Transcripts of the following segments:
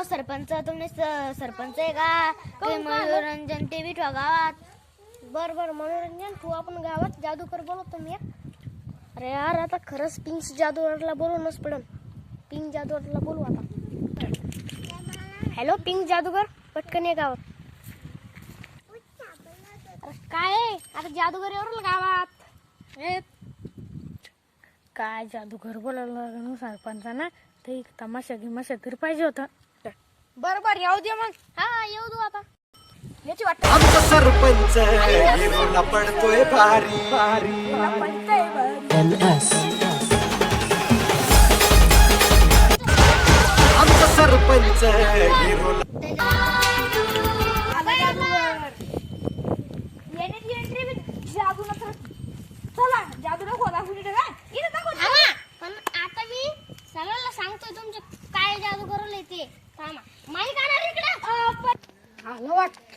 सरपंच तुम्ही सरपंच आहे का? काही मनोरंजन टीव्ही ठेवा गावात. बर मनोरंजन ठेवू आपण गावात. जादूगर बोलवतो मी. अरे यार आता खरंच पिंक जादूगरला बोलवणंच पडेल. पिंक जादूगरला बोलू आता. हॅलो पिंक जादूगर, पटकन ये गावात. अरे काय आहे? आता जादूगर येऊ गावात. काय जादूगर बोलावलं सरपंचाना, ते तमाशा गिमाशा तरी पाहिजे होता. बरोबर येऊ दे मग. हा येऊ दे आता. याची वाटत आमचा सरपंच हिरोला पडतोय भारी. आमचा सरपंच हिरोला पण आता मी सगळ्याला सांगतोय तुमचे काय जादू करवलंय ते. थांबा माहिती काढा इकडे.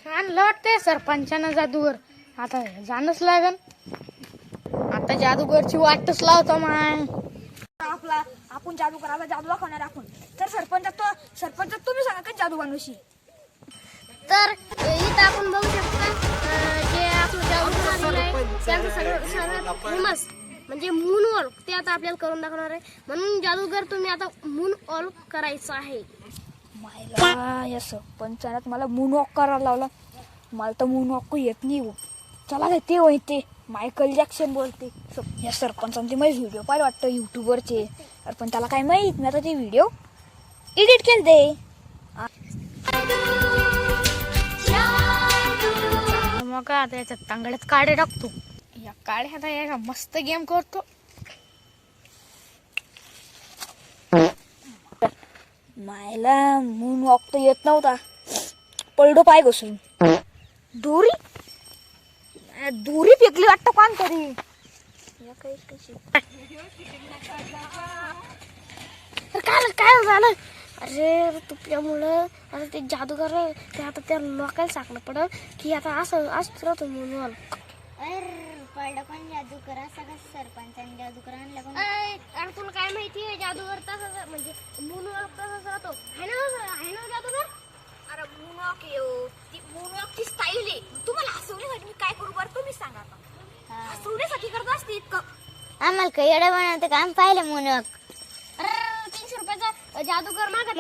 आणलं वाटते सरपंचानं जादूगर. आता जाणच लागन. आता जादूगरची वाटच लावतो माय. आपला आपण जादू करायला जादू दाखवणार आपण. तर सरपंच तुम्ही सांगा काय जादू बनवशी. तर इथं आपण बघू शकता जे आपलं जादू आहे त्याचं सगळ्यात फेमस म्हणजे मून वॉल ते आता आपल्याला करून दाखवणार आहे. म्हणून जादूगर तुम्ही आता मून वॉल करायचं आहे. मायला या सरपंचानं मला मून वॉक करायला लावला. मला तर मून वॉक येत नाही हो. चला ते होय ते मायकल जॅक्सन बोलते. या सरपंचाने ते माझे व्हिडिओ पाहिजे वाटतं युट्यूबवरचे. अरे पण त्याला काय माहित मी आता ते व्हिडिओ एडिट केले. मग काय आता याच्यात तांगड्यात काढे टाकतो. या काढे आता या मस्त गेम करतो. मायला मून वॉक तर येत नव्हता. पडलो पाय घसरून. दोरी फेकली वाटतं कोण तरी. काय झालं? अरे तुपल्यामुळं आता ते जादूगर ते आता त्या लोकांना सांगणं पडलं की आता असं राहतो मून वॉल. पडलं पण जादूकर असं कसं सरपंचाने जादूकर आणलं पण. अरे तुला काय माहिती आहे जादूगर तसंच म्हणजे मून वॉल तसंच राहतो. आहे ना जादूगर? अरे मूनवॉक ती मूनवॉकची स्टाईल आहे. तुम्हाला हसवण्यासाठी मी काय करू बरं तुम्ही सांगा आता. हसवण्यासाठी करत असते इतकं. आम्हाला काही येडं बनवते का? आम्ही पाहिलं म्हणून. अरे 300 रुपयाचा जादूगर मागत